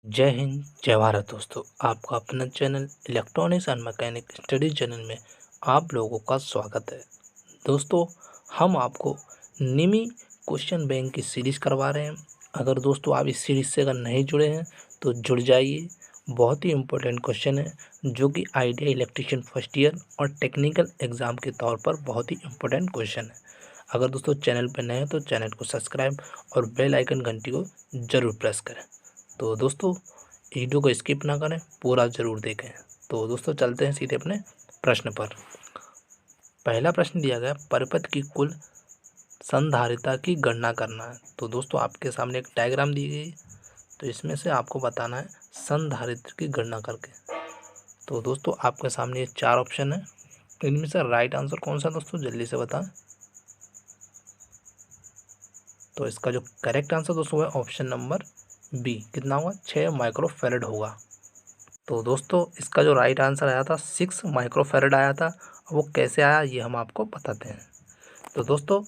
जय हिंद, जय भारत दोस्तों। आपका अपना channel electronics and mechanic study channel में आप लोगों का स्वागत है। दोस्तों, हम आपको निमी क्वेश्चन बैंक की सीरीज़ करवा रहे हैं। अगर दोस्तों आप इस सीरीज़ से अगर नहीं जुड़े हैं तो जुड़ जाइए। बहुत ही इम्पोर्टेंट क्वेश्चन है जो कि आइडिया इलेक्ट्रिशियन फर्स्ट ईयर और टेक्निकल एग्ज़ाम के तौर पर बहुत ही इम्पोर्टेंट क्वेश्चन है। अगर दोस्तों चैनल पर नए हैं तो चैनल को सब्सक्राइब और बेल आइकन घंटी को ज़रूर प्रेस करें। तो दोस्तों, वीडियो को स्किप ना करें, पूरा ज़रूर देखें। तो दोस्तों चलते हैं सीधे अपने प्रश्न पर। पहला प्रश्न दिया गया, परिपथ की कुल संधारिता की गणना करना है। तो दोस्तों आपके सामने एक डायग्राम दी गई, तो इसमें से आपको बताना है संधारित्र की गणना करके। तो दोस्तों आपके सामने ये 4 ऑप्शन है, तो इनमें से राइट आंसर कौन सा दोस्तों, जल्दी से बताएं। तो इसका जो करेक्ट आंसर दोस्तों है ऑप्शन नंबर बी, कितना होगा, 6 माइक्रोफैरड होगा। तो दोस्तों इसका जो राइट आंसर आया था 6 माइक्रोफैरड आया था। वो कैसे आया ये हम आपको बताते हैं। तो दोस्तों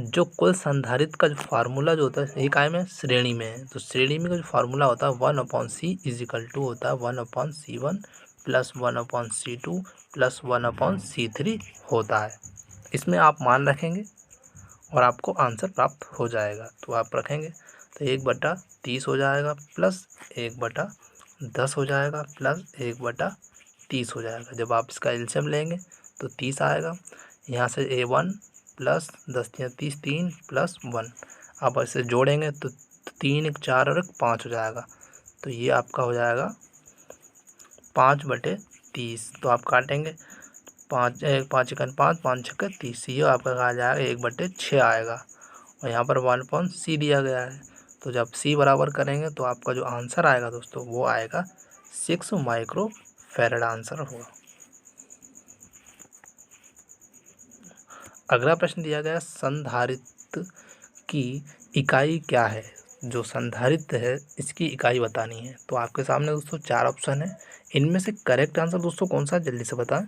जो कुल संधारित्र का जो फार्मूला जो होता है, एक आय में श्रेणी में है, तो श्रेणी में का जो फार्मूला होता है 1/c इजिकल टू होता है 1/c1 plus 1/c2 plus 1/c3 होता है। इसमें आप मान रखेंगे और आपको आंसर प्राप्त हो जाएगा। तो आप रखेंगे तो 1/30 हो जाएगा प्लस 1/10 हो जाएगा प्लस 1/30 हो जाएगा। जब आप इसका एलसीएम लेंगे तो 30 आएगा। यहाँ से A1 प्लस 10 या 30 3 प्लस 1, आप ऐसे जोड़ेंगे तो 3 1 4 और 1 5 हो जाएगा। तो ये आपका हो जाएगा 5/30। तो आप काटेंगे 5 5 1 5 5 6 30, ये आपका कहा जाएगा 1/6 आएगा। और यहाँ पर 1/c दिया गया है, तो जब c बराबर करेंगे तो आपका जो आंसर आएगा दोस्तों वो आएगा 6 माइक्रोफैरड आंसर होगा। अगला प्रश्न दिया गया, संधारित्र की इकाई क्या है। जो संधारित्र है इसकी इकाई बतानी है। तो आपके सामने दोस्तों 4 ऑप्शन है, इनमें से करेक्ट आंसर दोस्तों कौन सा, जल्दी से बताएं।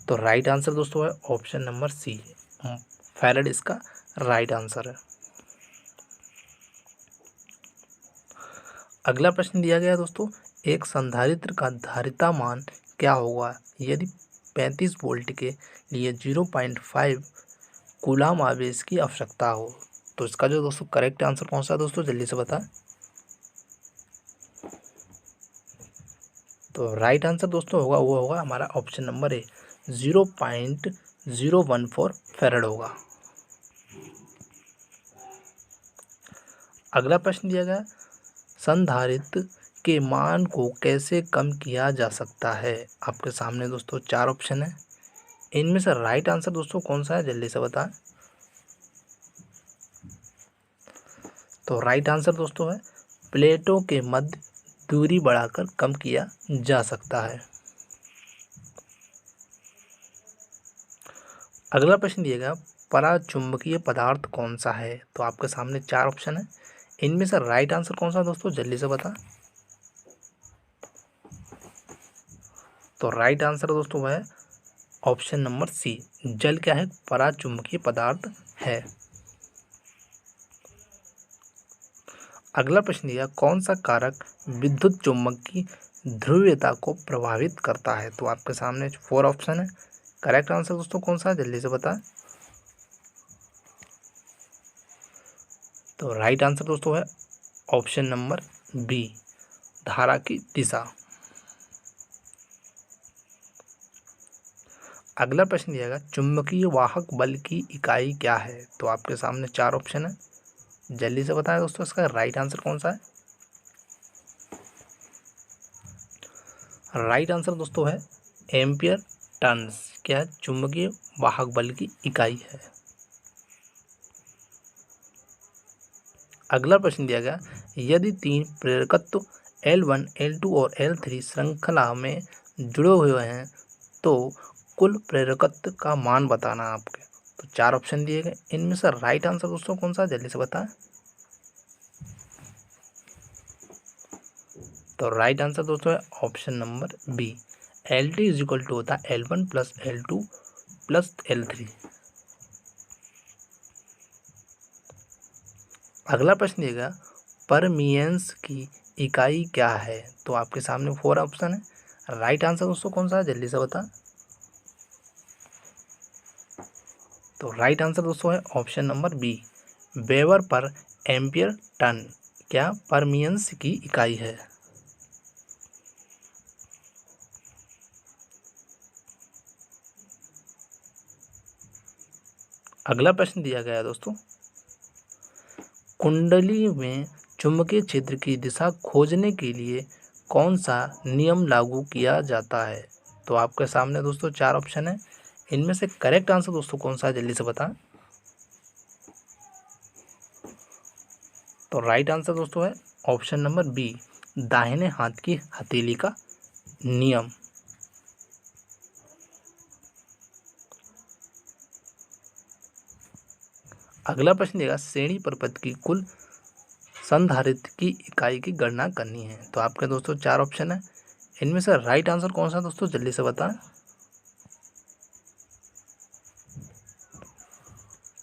तो राइट आंसर दोस्तों है ऑप्शन नंबर सी, फैरड इसका राइट आंसर है। अगला प्रश्न दिया गया दोस्तों, एक संधारित्र का धारिता मान क्या होगा यदि 35 वोल्ट के लिए 0.5 कूलाम आवेश की आवश्यकता हो। तो इसका जो दोस्तों करेक्ट आंसर कौन सा है दोस्तों, जल्दी से बताएं। तो राइट आंसर दोस्तों होगा वो होगा हमारा ऑप्शन नंबर ए, 0.014 फैरड होगा। अगला प्रश्न दिया गया, संधारित्र के मान को कैसे कम किया जा सकता है। आपके सामने दोस्तों 4 ऑप्शन है, इनमें से राइट आंसर दोस्तों कौन सा है, जल्दी से बताएं। तो राइट आंसर दोस्तों है प्लेटों के मध्य दूरी बढ़ाकर कम किया जा सकता है। अगला प्रश्न दिया गया, पराचुंबकीय पदार्थ कौन सा है। तो आपके सामने 4 ऑप्शन है, इनमें से राइट आंसर कौन सा दोस्तों, जल्दी से बताएं। तो राइट आंसर दोस्तों है ऑप्शन नंबर सी, जल क्या है, पराचुंबकीय पदार्थ है। अगला प्रश्न दिया, कौन सा कारक विद्युत चुम्बक की ध्रुवीयता को प्रभावित करता है। तो आपके सामने 4 ऑप्शन है, करेक्ट आंसर दोस्तों कौन सा है, जल्दी से बताएं। तो राइट आंसर दोस्तों है ऑप्शन नंबर बी, धारा की दिशा। अगला प्रश्न दिया गया, चुंबकीय वाहक बल की इकाई क्या है। तो आपके सामने 4 ऑप्शन है, जल्दी से बताएं दोस्तों इसका राइट आंसर कौन सा है। राइट आंसर दोस्तों है एम्पियर टर्न्स, क्या है, चुंबकीय वाहक बल की इकाई है। अगला प्रश्न दिया गया, यदि 3 प्रेरकत्व L1 L2 और L3 श्रृंखला में जुड़े हुए हैं तो कुल प्रेरकत्व का मान बताना है आपके। तो 4 ऑप्शन दिए गए, इनमें से राइट आंसर दोस्तों कौन सा, जल्दी से बताएं। तो राइट आंसर दोस्तों है option number B, LT is equal to होता है L1 plus L2 plus L3। अगला प्रश्न दिएगा, परमीयंस की इकाई क्या है? तो आपके सामने 4 ऑप्शन है। राइट आंसर दोस्तों कौन सा है, जल्दी से बता। तो राइट आंसर दोस्तों है ऑप्शन नंबर बी, वेबर पर एम्पियर टन क्या परमीयंस की इकाई है। अगला प्रश्न दिया गया है दोस्तों, कुंडली में चुंबकीय क्षेत्र की दिशा खोजने के लिए कौन सा नियम लागू किया जाता है? तो आपके सामने दोस्तों 4 ऑप्शन है। इनमें से करेक्ट आंसर दोस्तों कौन सा है, जल्दी से बता। तो राइट आंसर दोस्तों है ऑप्शन नंबर बी, दाहिने हाथ की हथेली का नियम। अगला प्रश्न देगा, श्रेणी परपथ की कुल संधारित्र की इकाई की गणना करनी है। तो आपके दोस्तों 4 ऑप्शन है। इनमें से राइट आंसर कौन सा दोस्तों, जल्दी से बता।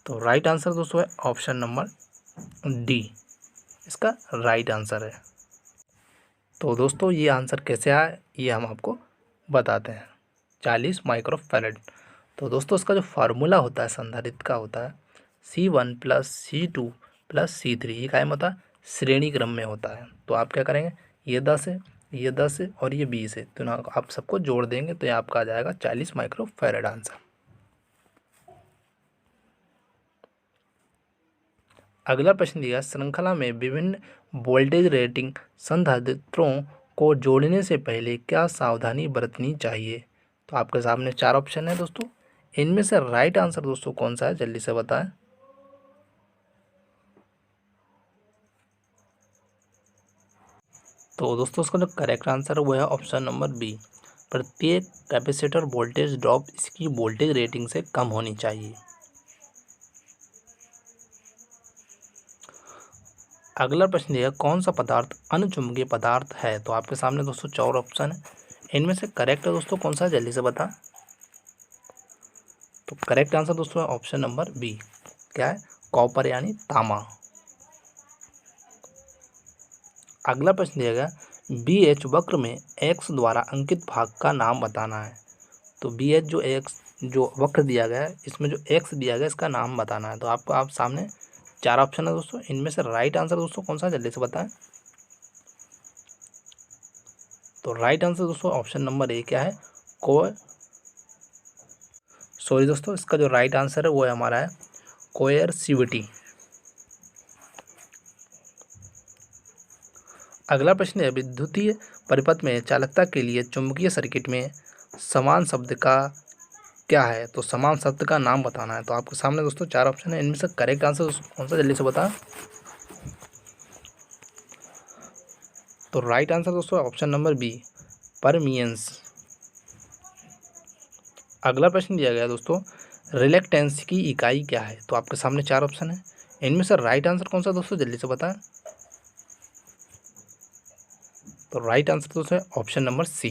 तो राइट आंसर दोस्तों है ऑप्शन नंबर डी, इसका राइट आंसर है। तो दोस्तों ये आंसर कैसे आया ये हम आपको बताते हैं। 40 माइक्रोफैरड। तो दोस्तों इसका जो फार्मूला होता है संधारित्र का होता है C1 + C2 + C3। ये कायम होता है, श्रेणी क्रम में होता है। तो आप क्या करेंगे, ये 10 है, ये 10 है और ये 20 है, तो ना आप सबको जोड़ देंगे तो ये आपका आ जाएगा 40 माइक्रोफैरड आंसर। अगला प्रश्न दिया, श्रृंखला में विभिन्न वोल्टेज रेटिंग संधारित्रों को जोड़ने से पहले क्या सावधानी बरतनी चाहिए? तो आपके सामने 4 ऑप्शन है दोस्तों। इनमें से राइट आंसर दोस्तों कौन सा है, जल्दी से बताएं। तो दोस्तों उसका जो करेक्ट आंसर है वो है ऑप्शन नंबर बी, प्रत्येक कैपेसिटर वोल्टेज ड्रॉप इसकी वोल्टेज रेटिंग से कम होनी चाहिए। अगला प्रश्न है, कौन सा पदार्थ अनचुंबकीय पदार्थ है? तो आपके सामने दोस्तों 4 ऑप्शन है। इनमें से करेक्ट है दोस्तों कौन सा है, जल्दी से बता। तो करेक्ट आंसर दोस्तों है ऑप्शन नंबर बी, क्या है, कॉपर यानी तांबा। अगला प्रश्न दिया गया, BH वक्र में x द्वारा अंकित भाग का नाम बताना है। तो BH जो वक्र दिया गया है इसमें जो x दिया गया है इसका नाम बताना है। तो आपको आप सामने 4 ऑप्शन है दोस्तों। इनमें से राइट आंसर दोस्तों कौन सा है, जल्दी से बताएं। तो राइट आंसर दोस्तों ऑप्शन नंबर ए, क्या है, सॉरी दोस्तों, इसका जो राइट आंसर है वो है हमारा है कोएरसिविटी। अगला प्रश्न है, विद्युतीय परिपथ में चालकता के लिए चुंबकीय सर्किट में समान शब्द का क्या है? तो समान शब्द का नाम बताना है। तो आपके सामने दोस्तों 4 ऑप्शन है। इनमें से करेक्ट आंसर दोस्तों कौन सा, जल्दी से बता। तो राइट आंसर दोस्तों ऑप्शन नंबर बी, परमीयंस। अगला प्रश्न दिया गया दोस्तों, रिलेक्टेंस की इकाई क्या है? तो आपके सामने 4 ऑप्शन है। इनमें से राइट आंसर कौन सा दोस्तों, जल्दी से बताएं। तो राइट आंसर दोस्तों है ऑप्शन नंबर सी,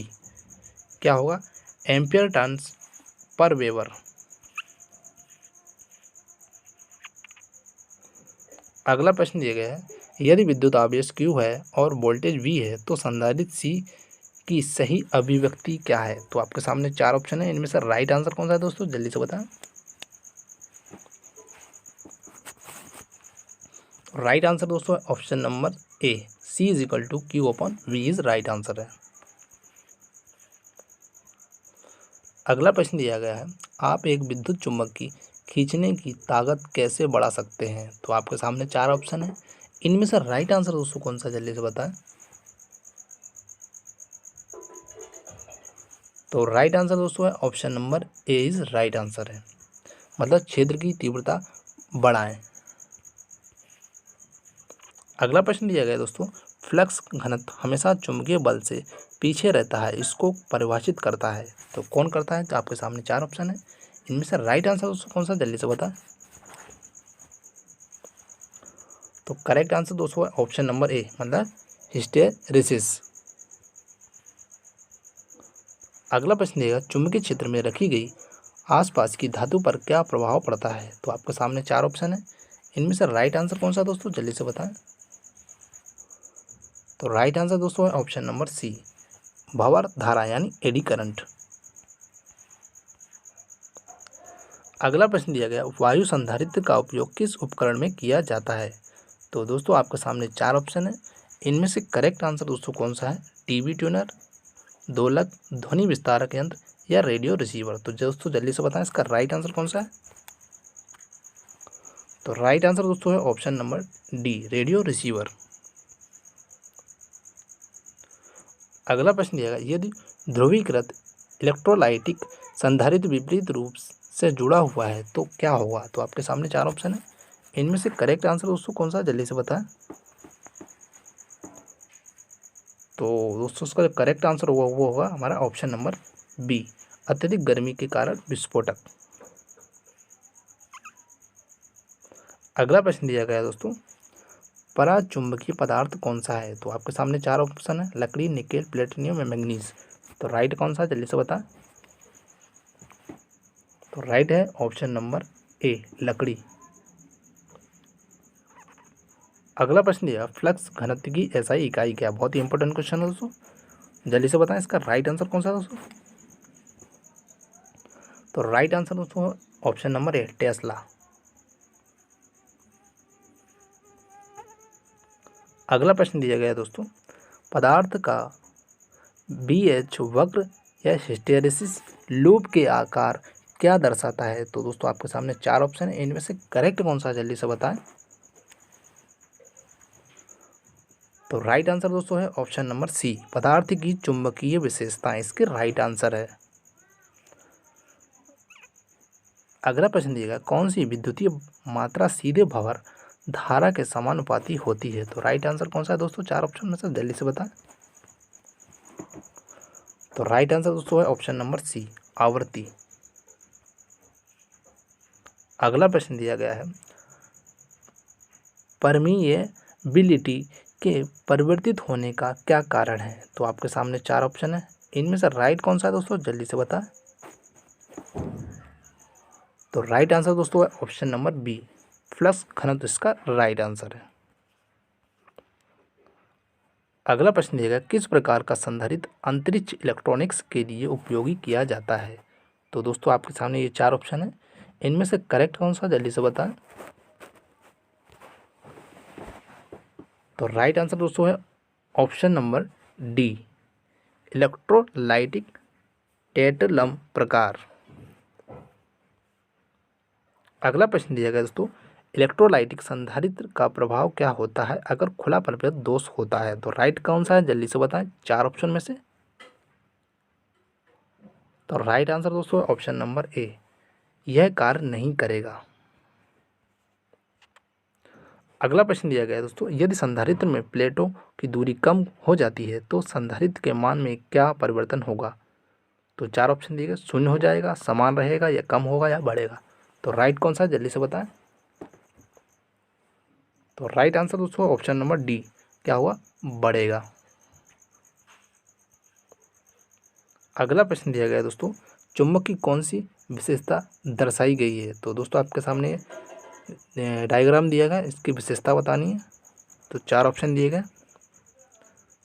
क्या होगा, एम्पियर टर्न्स पर वेबर। अगला प्रश्न दिया गया है, यदि विद्युत आवेश Q है और वोल्टेज V है तो संधारित्र C की सही अभिव्यक्ति क्या है? तो आपके सामने 4 ऑप्शन है। इनमें से राइट आंसर कौन सा है दोस्तों, जल्दी से बताएं। राइट आंसर दोस्तों है option number A, C = Q/V is right answer है। अगला प्रश्न दिया गया है, आप एक विद्युत चुम्बक की खींचने की ताकत कैसे बढ़ा सकते हैं? तो आपके सामने 4 ऑप्शन है। इनमें से राइट आंसर दोस्तों कौन सा, जल्दी से बताएं। तो राइट आंसर दोस्तों है option number A is right answer है, मतलब क्षेत्र की तीव्रता बढ़ाएं। अगला प्रश्न दिया गया दोस्तों, फ्लक्स घनत्व हमेशा चुंबकीय बल से पीछे रहता है, इसको परिभाषित करता है। तो कौन करता है? तो आपके सामने 4 ऑप्शन है। इनमें से राइट आंसर दोस्तों कौन सा, जल्दी से बता। तो करेक्ट आंसर दोस्तों है ऑप्शन नंबर ए, मतलब हिस्टेरेसिस। अगला प्रश्न देगा, चुंबकीय क्षेत्र में रखी गई आसपास की धातु पर क्या प्रभाव पड़ता है? तो आपके सामने 4 ऑप्शन है। इनमें से राइट आंसर कौन सा दोस्तों, जल्दी से बताएं। तो राइट आंसर दोस्तों है ऑप्शन नंबर सी, भंवर धारा यानी एडी करंट। अगला प्रश्न दिया गया, वायु संधारित्र का उपयोग किस उपकरण में किया जाता है? तो दोस्तों आपके सामने 4 ऑप्शन है, इनमें से करेक्ट आंसर दोस्तों कौन सा है? टीवी ट्यूनर, दोलक, ध्वनि विस्तारक यंत्र या रेडियो रिसीवर। तो दोस्तों जल्दी से बताएं इसका राइट आंसर कौन सा है? तो राइट आंसर दोस्तों है option number D, radio receiver. अगला प्रश्न दिया गया, यदि ध्रुवीकृत इलेक्ट्रोलाइटिक संधारित्र विपरीत रूप से जुड़ा हुआ है तो क्या होगा? तो आपके सामने 4 ऑप्शन है, इनमें से करेक्ट आंसर दोस्तों कौन सा है? जल्दी से बताएं। तो दोस्तों उसका जो करेक्ट आंसर होगा वो होगा हमारा ऑप्शन नंबर बी, अत्यधिक गर्मी के कारण विस्फोटक। अगला प्रश्न दिया गया दोस्तों, पराचुंबकीय पदार्थ कौन सा है? तो आपके सामने 4 ऑप्शन है, लकड़ी, निकेल, प्लेटिनियम या मैंगनीज। तो राइट कौन सा है? जल्दी से बताएं। तो राइट है ऑप्शन नंबर ए, लकड़ी। अगला प्रश्न दिया, फ्लक्स घनत्व की एसआई इकाई क्या? बहुत ही इंपॉर्टेंट क्वेश्चन है दोस्तों, जल्दी से बताएं इसका राइट आंसर कौन सा है दोस्तों? तो राइट आंसर दोस्तों ऑप्शन नंबर ए, टेस्ला। अगला प्रश्न दिया गया दोस्तों, पदार्थ का बीएच वक्र या हिस्टेरेसिस लूप के आकार क्या दर्शाता है? तो दोस्तों आपके सामने 4 ऑप्शन है, इनमें से करेक्ट कौन सा है? जल्दी से बताएं। तो राइट आंसर दोस्तों है ऑप्शन नंबर सी, पदार्थ की चुंबकीय विशेषताएं इसके राइट आंसर है। अगला प्रश्न दिया गया, कौन सी विद्युतीय मात्रा सीधे भंवर धारा के समानुपाती होती है? तो राइट आंसर कौन सा है दोस्तों? 4 ऑप्शन में से जल्दी से बताएं। तो राइट आंसर दोस्तों है ऑप्शन नंबर सी, आवृत्ति। अगला प्रश्न दिया गया है, परमीएबिलिटी के परिवर्तित होने का क्या कारण है? तो आपके सामने 4 ऑप्शन है, इनमें से राइट कौन सा है दोस्तों? जल्दी से बताएं। तो राइट आंसर दोस्तों है ऑप्शन नंबर बी, फ्लक्स घनत्व इसका राइट आंसर है। अगला प्रश्न दिया गया, किस प्रकार का संधारित्र अंतरिक्ष इलेक्ट्रॉनिक्स के लिए उपयोगी किया जाता है? तो दोस्तों आपके सामने ये 4 ऑप्शन है, इनमें से करेक्ट कौन सा? जल्दी से बताएं। तो राइट आंसर दोस्तों है ऑप्शन नंबर डी, इलेक्ट्रोलाइटिक टेटलम प्रकार। अगला प्रश्न दिया गया दोस्तों, इलेक्ट्रोलाइटिक संधारित्र का प्रभाव क्या होता है अगर खुला परिपथ दोष होता है? तो राइट कौन सा है? जल्दी से बताएं 4 ऑप्शन में से। तो राइट आंसर दोस्तों ऑप्शन नंबर ए, यह कार्य नहीं करेगा। अगला प्रश्न दिया गया है दोस्तों, यदि संधारित्र में प्लेटों की दूरी कम हो जाती है तो संधारित्र के मान में क्या परिवर्तन होगा? तो 4 ऑप्शन दिए गए, शून्य हो जाएगा, समान रहेगा या कम होगा या बढ़ेगा। तो राइट कौन सा है? जल्दी से बताएं। तो राइट आंसर दोस्तों ऑप्शन नंबर डी, क्या हुआ? बढ़ेगा। अगला प्रश्न दिया गया है दोस्तों, चुंबक की कौन सी विशेषता दर्शाई गई है? तो दोस्तों आपके सामने डायग्राम दिया गया, इसकी विशेषता बतानी है। तो 4 ऑप्शन दिए गए,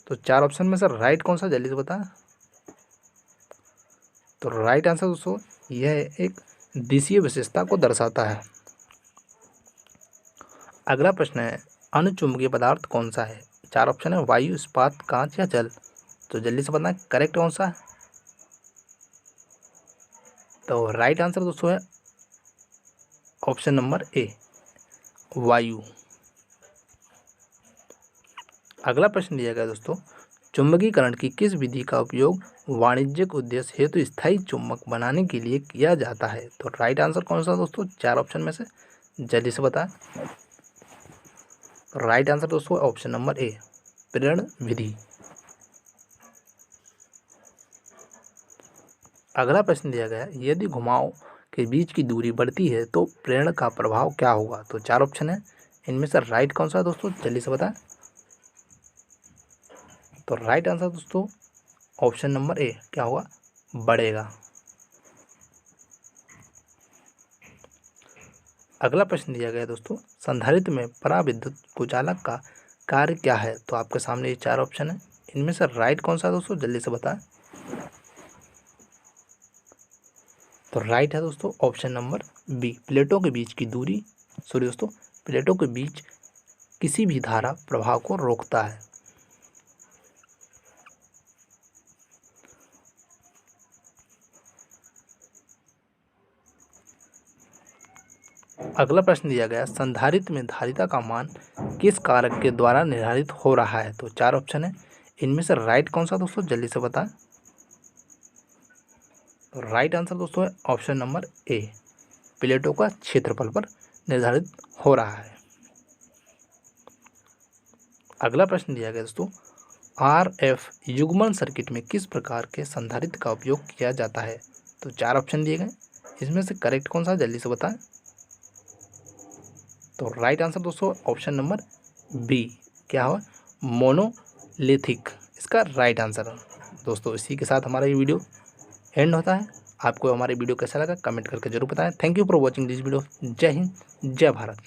तो 4 ऑप्शन में सर राइट कौन सा? जल्दी से बताएं। तो राइट आंसर दोस्तों यह एक दिशीय विशेषता को दर्शाता है। अगला प्रश्न है, अनुचुंबकीय पदार्थ कौन सा है? 4 ऑप्शन है, वायु, इस्पात, कांच या जल। तो जल्दी से बताएं करेक्ट कौन सा है? तो राइट आंसर दोस्तों है ऑप्शन नंबर ए, वायु। अगला प्रश्न दिया गया दोस्तों, चुंबकीकरण की किस विधि का उपयोग वाणिज्यिक उद्देश्य हेतु स्थायी चुंबक बनाने के लिए किया जाता है? तो राइट आंसर कौन सा दोस्तों? 4 ऑप्शन में से जल्दी से बताएं। राइट आंसर दोस्तों ऑप्शन नंबर ए, प्रेरण विधि। अगला प्रश्न दिया गया, यदि घुमाव के बीच की दूरी बढ़ती है तो प्रेरण का प्रभाव क्या होगा? तो 4 ऑप्शन है, इनमें से राइट कौन सा है दोस्तों? जल्दी से बताएं। तो राइट आंसर दोस्तों ऑप्शन नंबर ए, क्या होगा? बढ़ेगा। अगला प्रश्न दिया गया दोस्तों, संधारित्र में पराविद्युत कुचालक का कार्य क्या है? तो आपके सामने ये 4 ऑप्शन है, इनमें से राइट कौन सा है दोस्तों, जल्दी से बताएं। तो राइट है दोस्तों ऑप्शन नंबर बी, प्लेटों के बीच की दूरी, सॉरी दोस्तों, प्लेटों के बीच किसी भी धारा प्रवाह को रोकता है। अगला प्रश्न दिया गया, संधारित्र में धारिता का मान किस कारक के द्वारा निर्धारित हो रहा है? तो 4 ऑप्शन है, इनमें से राइट कौन सा दोस्तों, जल्दी से बताएं। तो राइट आंसर दोस्तों है ऑप्शन नंबर ए, प्लेटों का क्षेत्रफल पर निर्धारित हो रहा है। अगला प्रश्न दिया गया दोस्तों, आरएफ युग्मन सर्किट में किस प्रकार के संधारित्र का उपयोग किया जाता है? तो 4 ऑप्शन दिए गए, इसमें से करेक्ट कौन सा, जल्दी से बताएं। तो राइट आंसर दोस्तों ऑप्शन नंबर बी, क्या हो, मोनोलिथिक, इसका राइट आंसर है। दोस्तों इसी के साथ हमारा ये वीडियो एंड होता है। आपको हमारी वीडियो कैसा लगा कमेंट करके जरूर बताएं। Thank you for watching this video. जय हिंद, जय भारत।